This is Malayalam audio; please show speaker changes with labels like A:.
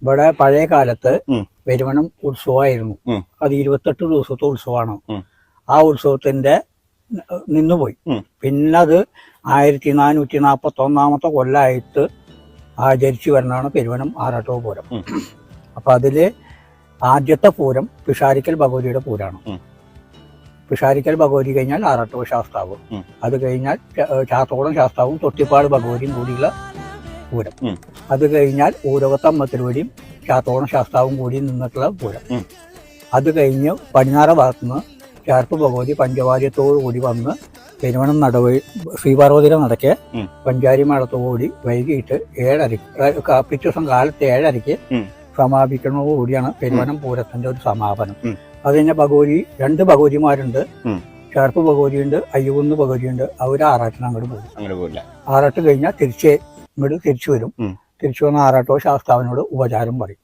A: ഇവിടെ പഴയ കാലത്ത് പെരുവണം ഉത്സവമായിരുന്നു. അത് 28 ദിവസത്തെ ഉത്സവമാണ്. ആ ഉത്സവത്തിന്റെ നിന്നുപോയി. പിന്നെ അത് 1441 കൊല്ലമായിട്ട് ആചരിച്ചു വരുന്നതാണ് പെരുവനം ആറാട്ടുവ പൂരം. അപ്പൊ അതില് ആദ്യത്തെ പൂരം പിഷാരിക്കൽ ഭഗവതിയുടെ പൂരാണ്. പിഷാരിക്കൽ ഭഗവതി കഴിഞ്ഞാൽ ആറാട്ടുവ ശാസ്താവ്, അത് കഴിഞ്ഞാൽ ചാത്തോളം ശാസ്താവും തൊട്ടിപ്പാട് ഭഗവതിയും കൂടിയുള്ള പൂരം, അത് കഴിഞ്ഞാൽ ഊരവത്തമ്മ തിരുവടിയും ചാത്തോളം ശാസ്താവും കൂടി നിന്നിട്ടുള്ള പൂരം, അത് കഴിഞ്ഞ് പടിഞ്ഞാറ ഭാഗത്തുനിന്ന് ചേർപ്പ് ഭഗവതി പഞ്ചവാദ്യത്തോടു കൂടി വന്ന് പെരുവണം നടവഴി ശ്രീപാർവതിയുടെ നടക്ക് പഞ്ചാരി മേളത്തോടുകൂടി വൈകിട്ട് 7:30 പിറ്റേ ദിവസം കാലത്ത് 7:30 സമാപിക്കുന്നതോടുകൂടിയാണ് പെരുവനം പൂരത്തിന്റെ ഒരു സമാപനം. അത് കഴിഞ്ഞ ഭഗവതി 2 ഭഗവതിമാരുണ്ട്. ചേർപ്പ് ഭഗവതിയുണ്ട്, അയ്യകുന്ന് ഭഗവതിയുണ്ട്. അവർ ആറാട്ടിന് അങ്ങോട്ട് പോകും. ആറാട്ട് കഴിഞ്ഞാൽ തിരിച്ചു വരും. തിരിച്ചു വന്ന ആറാട്ടോ ശാസ്താവിനോട് ഉപചാരം പറയും.